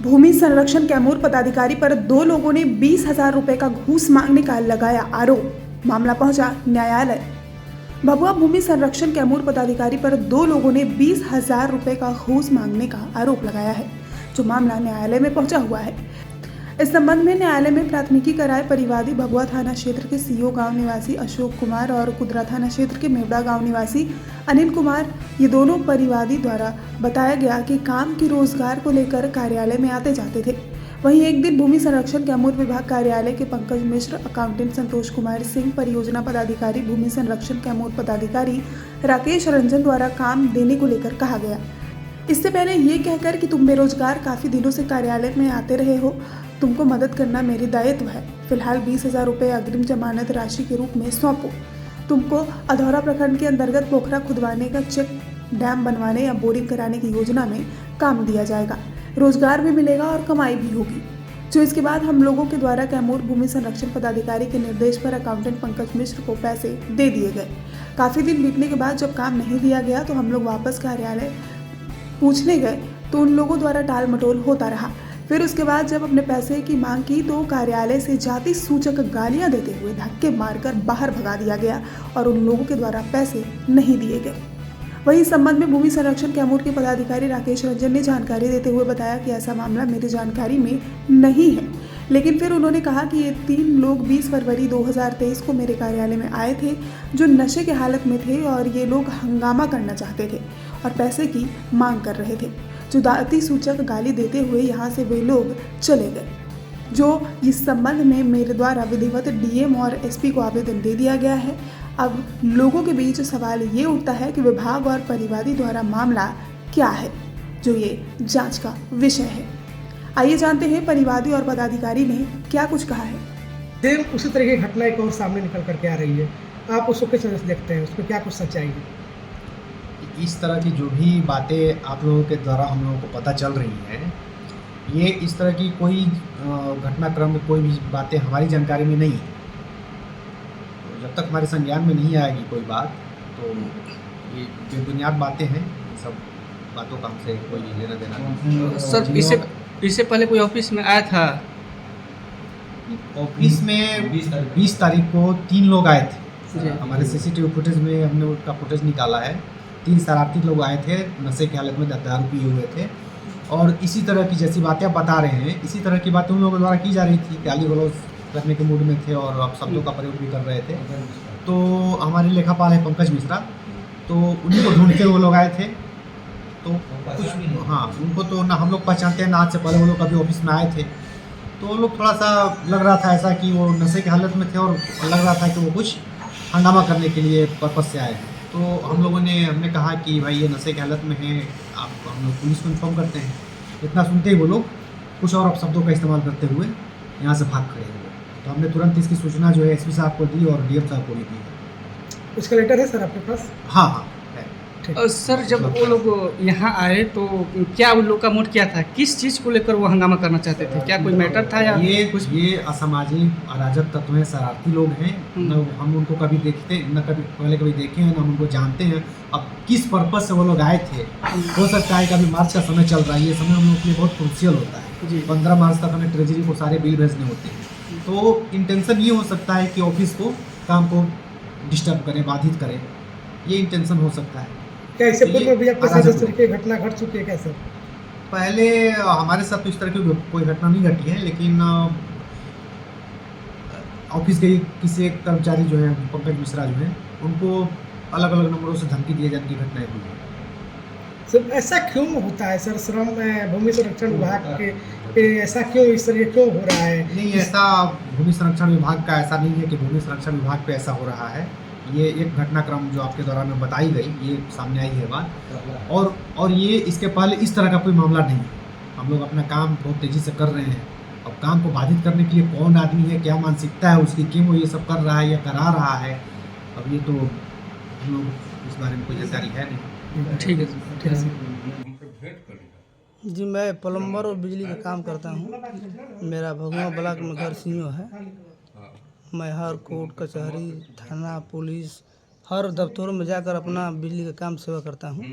भूमि संरक्षण कैमूर पदाधिकारी पर 2 लोगों ने 20,000 रुपए का घूस मांगने का लगाया आरोप। मामला पहुंचा न्यायालय। भभुआ भूमि संरक्षण कैमूर पदाधिकारी पर 2 लोगों ने 20,000 रुपए का घूस मांगने का आरोप लगाया है, जो मामला न्यायालय में पहुंचा हुआ है। इस संबंध में न्यायालय में प्राथमिकी कराए परिवादी भभुआ थाना क्षेत्र के सीओ गांव निवासी अशोक कुमार और कुदरा थाना क्षेत्र के मेवड़ा गांव निवासी अनिल कुमार, ये दोनों परिवादी द्वारा बताया गया कि काम की रोजगार को लेकर कार्यालय में आते जाते थे। वहीं एक दिन भूमि संरक्षण कैमूर विभाग कार्यालय के पंकज मिश्र, अकाउंटेंट संतोष कुमार सिंह, परियोजना पदाधिकारी भूमि संरक्षण कैमूर पदाधिकारी राकेश रंजन द्वारा काम देने को लेकर कहा गया। इससे पहले ये कहकर कि तुम बेरोजगार काफी दिनों से कार्यालय में आते रहे हो, तुमको मदद करना मेरी दायित्व है। फिलहाल 20,000 रुपये अग्रिम जमानत राशि के रूप में सौंपो। तुमको अधौरा प्रखंड के अंतर्गत पोखरा खुदवाने का, चेक डैम बनवाने या बोरिंग कराने की योजना में काम दिया जाएगा। रोजगार भी मिलेगा और कमाई भी होगी। जो इसके बाद हम लोगों के द्वारा कैमूर भूमि संरक्षण पदाधिकारी के निर्देश पर अकाउंटेंट पंकज मिश्र को पैसे दे दिए गए। काफी दिन बीतने के बाद जब काम नहीं दिया गया तो हम लोग वापस कार्यालय पूछने गए तो उन लोगों द्वारा टाल मटोल होता रहा। फिर उसके बाद जब अपने पैसे की मांग की तो कार्यालय से जाति सूचक गालियां देते हुए धक्के मारकर बाहर भगा दिया गया और उन लोगों के द्वारा पैसे नहीं दिए गए। वहीं इस संबंध में भूमि संरक्षण कैमूर के पदाधिकारी राकेश रंजन ने जानकारी देते हुए बताया कि ऐसा मामला मेरी जानकारी में नहीं है, लेकिन फिर उन्होंने कहा कि ये 3 लोग 20 फरवरी 2023 को मेरे कार्यालय में आए थे, जो नशे के हालत में थे और ये लोग हंगामा करना चाहते थे और पैसे की मांग कर रहे थे। जो जाति सूचक गाली देते हुए यहाँ से वे लोग चले गए। जो इस संबंध में मेरे द्वारा विधिवत डीएम और एसपी को आवेदन दे दिया गया है। अब लोगों के बीच सवाल ये उठता है कि विभाग और परिवादी द्वारा मामला क्या है, जो ये जांच का विषय है। आइए जानते हैं परिवादी और पदाधिकारी ने क्या कुछ कहा है। सेम उसी तरह की घटना एक और सामने निकल करके आ रही है, आप उसको किस तरह से देखते हैं, उसमें क्या कुछ सच्चाई है? इस तरह की जो भी बातें आप लोगों के द्वारा हम लोगों को पता चल रही हैं, ये इस तरह की कोई घटनाक्रम में कोई भी बातें हमारी जानकारी में नहीं है। तो जब तक हमारे संज्ञान में नहीं आएगी कोई बात, तो ये बेबुनियाद बातें हैं। सब बातों का हमसे कोई लेना देना नहीं। सर, इससे पहले कोई ऑफिस में आया था? ऑफिस में 20 तारीख को 3 लोग आए थे। हमारे सीसीटीवी फुटेज में हमने उसका फुटेज निकाला है। 3 शरारती लोग आए थे, नशे की हालत में दारू पिए हुए थे और इसी तरह की जैसी बातें आप बता रहे हैं, इसी तरह की बातें उन लोगों द्वारा की जा रही थी। गाली गलौज करने के मूड में थे और आप शब्दों का प्रयोग भी कर रहे थे। तो हमारे लेखापाल है पंकज मिश्रा, तो उन्हीं को ढूंढते वो लोग आए थे। तो कुछ हाँ, उनको तो ना हम लोग पहचानते हैं ना, आज से पहले वो लोग कभी ऑफिस में आए थे। तो वो लोग थोड़ा सा लग रहा था ऐसा कि वो नशे की हालत में थे और लग रहा था कि वो कुछ हंगामा करने के लिए पर्पज़ से आए हैं। तो हमने कहा कि भाई ये नशे की हालत में है, हम लोग पुलिस को इन्फॉर्म करते हैं। इतना सुनते ही वो लोग कुछ और अपशब्दों का इस्तेमाल करते हुए यहाँ से भाग खड़े हुए। तो हमने तुरंत इसकी सूचना जो है एसपी साहब को दी और डीएम साहब को भी दी। उसका लेटर है सर आपके पास? हाँ हाँ है। सर, जब वो लोग यहाँ आए तो क्या उन लोग का मूड क्या था? किस चीज़ को लेकर वो हंगामा करना चाहते थे? क्या कोई मैटर था या ये असामाजिक अराजक तत्व हैं, शरारती लोग हैं। न हम उनको कभी देखते न कभी देखे हैं, न हम उनको जानते हैं। अब किस पर्पज़ से वो लोग आए थे, हो सकता है कि अभी मार्च का समय चल रहा है, ये समय हम लोग के लिए बहुत क्रूशियल होता है। 15 मार्च तक हमें ट्रेजरी को सारे बिल भेजने होते हैं। तो इंटेंशन ये हो सकता है कि ऑफिस को, काम को डिस्टर्ब करें, बाधित करें, ये इंटेंशन हो सकता है। क्या इससे पूर्व में भी आपके साथ इस तरह की घटना घट चुकी है क्या सर? पहले हमारे साथ तो इस तरह की कोई घटना नहीं घटी है, लेकिन ऑफिस के किसी एक कर्मचारी जो है पंकज मिश्रा जो है, उनको अलग अलग नंबरों से धमकी दिए जाने की घटनाएं हुई है। सर, ऐसा क्यों होता है सर? श्रम भूमि संरक्षण विभाग के ऐसा क्यों, इस तरह क्यों हो रहा है? नहीं, ऐसा भूमि संरक्षण विभाग का ऐसा नहीं है कि भूमि संरक्षण विभाग पे ऐसा हो रहा है। ये एक घटनाक्रम जो आपके द्वारा में बताई गई, ये सामने आई है बात, और ये इसके पहले इस तरह का कोई मामला नहीं है। हम लोग अपना काम बहुत तेज़ी से कर रहे हैं। अब काम को बाधित करने के लिए कौन आदमी है, क्या मानसिकता है उसकी, क्यों वो ये सब कर रहा है या करा रहा है, अब ये तो हम लोग इस बारे में कोई जानकारी है नहीं। ठीक है सर। जी, मैं प्लम्बर और बिजली का काम करता हूँ। मेरा भगवा ब्लॉक में घर सीओ है। मैं हर कोर्ट कचहरी, थाना, पुलिस, हर दफ्तरों में जाकर अपना बिजली का काम सेवा करता हूँ।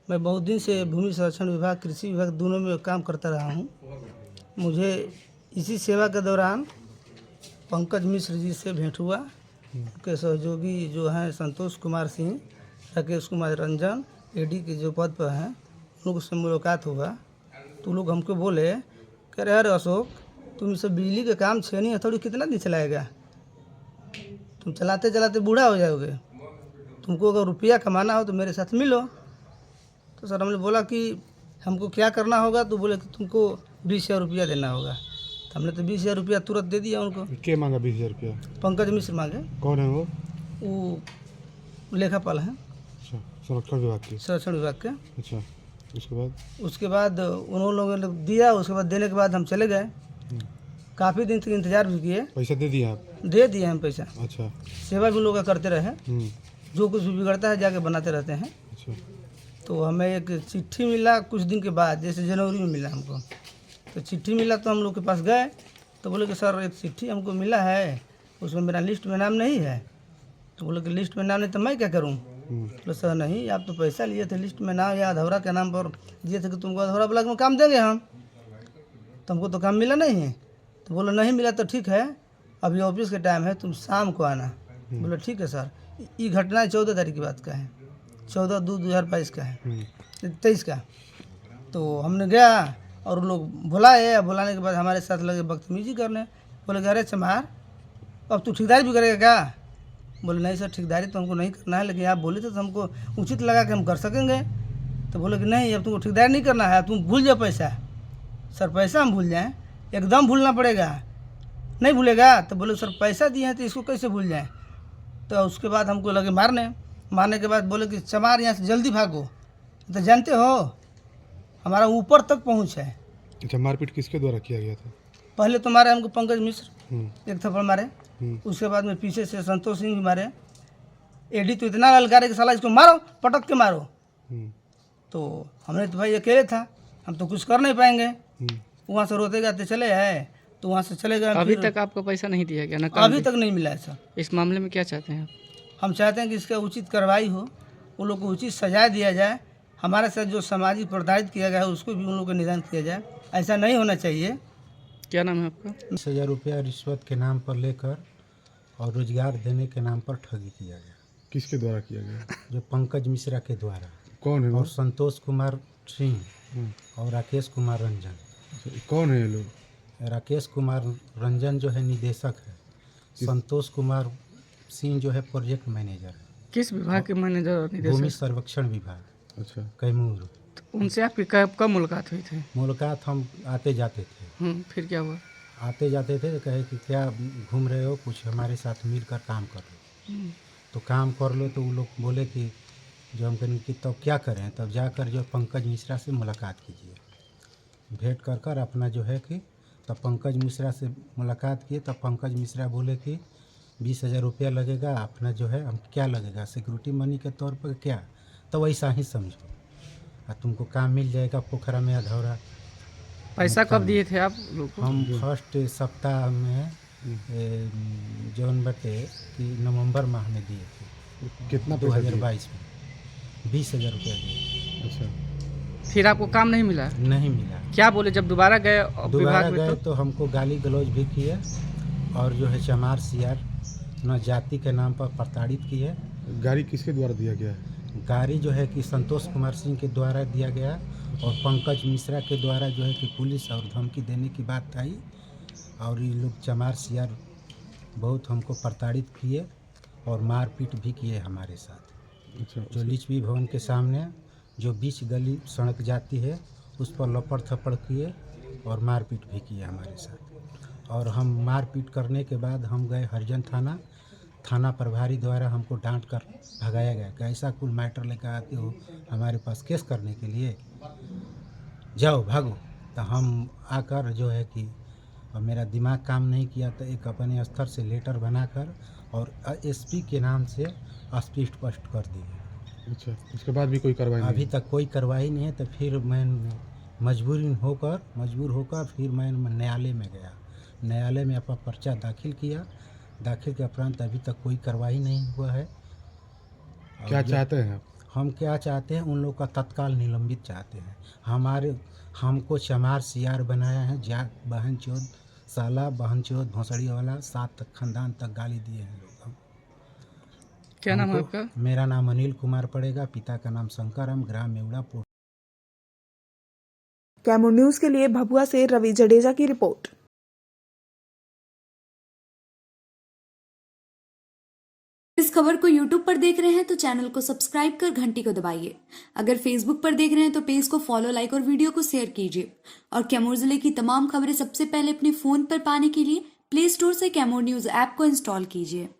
मैं बहुत दिन से भूमि संरक्षण विभाग, कृषि विभाग दोनों में काम करता रहा हूँ। मुझे इसी सेवा के दौरान पंकज मिश्र जी से भेंट हुआ। उनके सहयोगी जो हैं संतोष कुमार सिंह, राकेश कुमार रंजन, एडी के जो पद पर हैं, उन लोगों से मुलाकात हुआ। तो लोग हमको बोले कह रहे अरे अशोक, तुम सब बिजली का काम छेनी हथौड़ी कितना दिन चलाएगा? तुम चलाते चलाते बूढ़ा हो जाओगे। तुमको अगर रुपया कमाना हो तो मेरे साथ मिलो। तो सर हमने बोला कि हमको क्या करना होगा? तो बोले कि तुमको 20,000 रुपया देना होगा। तो हमने तो 20,000 रुपया तुरंत दे दिया उनको। क्या मांगा 20,000 रुपया? पंकज मिश्र मांगे। कौन है वो? लेखापाल हैं, अच्छा, संरक्षण विभाग के। संरक्षण विभाग के। अच्छा, उसके बाद उन लोगों ने दिया। उसके बाद देने के बाद हम चले गए। काफ़ी दिन तक इंतजार भी किए। पैसा दे दिया आप? दे दिए हम पैसा। अच्छा। सेवा भी लोग करते रहे। जो कुछ भी बिगड़ता है जाके बनाते रहते हैं। अच्छा। तो हमें एक चिट्ठी मिला कुछ दिन के बाद, जैसे जनवरी में मिला हमको। तो चिट्ठी मिला तो हम लोग के पास गए। तो बोले कि सर एक चिट्ठी हमको मिला है, उसमें मेरा लिस्ट में नाम नहीं है। तो बोले कि लिस्ट में नाम नहीं तो मैं क्या करूं? तो सर नहीं, आप तो पैसा लिए थे, लिस्ट में नाम या अधौरा के नाम पर दिए थे कि तुमको अधौरा ब्लॉक में काम देंगे हम। तुमको तो काम मिला नहीं है। तो बोले नहीं मिला तो ठीक है, अभी ऑफिस के टाइम है, तुम शाम को आना। बोले ठीक है सर। ये घटना 14 तारीख की बात का है, 14/2/2022 का है, 23 का। तो हमने गया और लोग बुलाए। बुलाने के बाद हमारे साथ लगे बदतमीजी करने। बोले अरे चमार, अब तू ठेकेदारी भी करेगा क्या? बोले नहीं सर, ठेकेदारी तो हमको नहीं करना है, लेकिन आप बोले थे तो हमको उचित लगा कि हम कर सकेंगे। तो बोले कि नहीं, अब तुमको ठेकेदारी नहीं करना है, तुम भूल जाओ पैसा। सर पैसा हम भूल जाएँ? एकदम भूलना पड़ेगा। नहीं भूलेगा? तो बोले सर पैसा दिए हैं तो इसको कैसे भूल जाएँ? तो उसके बाद हमको लगे मारने के बाद बोले कि चमार यहाँ से जल्दी भागो। तो जानते हो हमारा ऊपर तक पहुँच है। अच्छा, मारपीट किसके द्वारा किया गया था? पहले तो मारे हमको पंकज मिश्र, एक थप्पड़ मारे। उसके बाद में पीछे से संतोष सिंह भी मारे। एडी तो इतना ललकारे कि साला इसको मारो, पटक के मारो। तो हमने तो भाई अकेले था, हम तो कुछ कर नहीं पाएंगे। वहाँ से रोते गाते चले आए। तो वहाँ से चले गए। अभी तक आपको पैसा नहीं दिया गया ना? अभी तक नहीं मिला है सर। इस मामले में क्या चाहते हैं आप? हम चाहते हैं कि इसका उचित कार्रवाई हो, उन लोग को उचित सजा दिया जाए। हमारे साथ जो सामाजिक प्रताड़ित किया गया है उसको भी उन लोगों का निदान किया जाए। ऐसा नहीं होना चाहिए। क्या नाम है आपका? 20,000 रुपया रिश्वत के नाम पर लेकर और रोजगार देने के नाम पर ठगी किया गया। किसके द्वारा किया गया? जो पंकज मिश्रा के द्वारा। कौन है वो? और संतोष कुमार सिंह और राकेश कुमार रंजन। कौन है ये लोग? राकेश कुमार रंजन जो है निदेशक है, संतोष कुमार सिंह जो है प्रोजेक्ट मैनेजर है। किस विभाग के मैनेजर और भूमि निदेशक? सर्वेक्षण विभाग। अच्छा। कैमूर। उनसे आपकी कब मुलाकात हुई थी? मुलाकात हम आते जाते थे। फिर क्या हुआ? आते जाते थे तो कहे कि क्या घूम रहे हो, कुछ हमारे साथ मिलकर काम कर लो। तो काम कर लो। तो वो लोग बोले कि जो हम कहें कि तब क्या करें, तब जाकर जो पंकज मिश्रा से मुलाकात कीजिए। भेंट कर कर अपना जो है कि तब पंकज मिश्रा से मुलाकात किए। तब पंकज मिश्रा बोले कि 20,000 रुपया लगेगा, अपना जो है हम क्या लगेगा सिक्योरिटी मनी के तौर पर क्या, तो वैसा ही समझो और तुमको काम मिल जाएगा पोखरा में अधौरा। पैसा कब दिए थे आप लोग को? हम फर्स्ट सप्ताह में जौन बटे कि नवंबर माह में दिए थे। कितना पैसा दिए? 2022 में 20,000 रुपया दिए। अच्छा। फिर आपको काम नहीं मिला? नहीं मिला। क्या बोले जब दोबारा गए दोबारा विभाग में? गए तो हमको गाली गलौज भी किए और जो है चमार सियार न जाति के नाम पर प्रताड़ित किए। गाड़ी किसके द्वारा दिया गया है? गाड़ी जो है कि संतोष कुमार सिंह के द्वारा दिया गया और पंकज मिश्रा के द्वारा जो है कि पुलिस और धमकी देने की बात आई। और ये लोग चमार सियार बहुत हमको प्रताड़ित किए और मारपीट भी किए हमारे साथ। अच्छा। जो लिच्छवी भवन के सामने जो बीच गली सड़क जाती है उस पर लपड़ थप्पड़ किए और मारपीट भी किए हमारे साथ। और हम मारपीट करने के बाद हम गए हरिजन थाना प्रभारी द्वारा हमको डांट कर भगाया गया कि ऐसा कुल मैटर लेकर आते हो हमारे पास केस करने के लिए, जाओ भागो। तो हम आकर जो है कि मेरा दिमाग काम नहीं किया तो एक अपने स्तर से लेटर बनाकर और एसपी के नाम से स्पष्ट कर दिए। अच्छा, उसके बाद भी कोई कार्रवाई नहीं? अभी तक कोई कार्रवाई नहीं है। तो फिर मैं मजबूर होकर फिर मैं न्यायालय में गया। न्यायालय में अपना पर्चा दाखिल किया। दाखिल के उपरांत अभी तक कोई कार्रवाई नहीं हुआ है। क्या चाहते हैं आप? हम क्या चाहते हैं, उन लोग का तत्काल निलंबित चाहते हैं। हमको चमार सियार बनाया है, जात बहन चोद साला बहन चोद भोसड़ी वाला 7 तक खानदान तक गाली दिए हैं लोग। हम क्या नाम है हमको- आपका? मेरा नाम अनिल कुमार पड़ेगा, पिता का नाम शंकर, हम ग्राम मेवड़ा पोस्ट। कैमूर न्यूज के लिए भभुआ से रवि जडेजा की रिपोर्ट। इस खबर को YouTube पर देख रहे हैं तो चैनल को सब्सक्राइब कर घंटी को दबाइए। अगर Facebook पर देख रहे हैं तो पेज को फॉलो, लाइक और वीडियो को शेयर कीजिए। और कैमूर जिले की तमाम खबरें सबसे पहले अपने फोन पर पाने के लिए प्ले स्टोर से कैमूर न्यूज ऐप को इंस्टॉल कीजिए।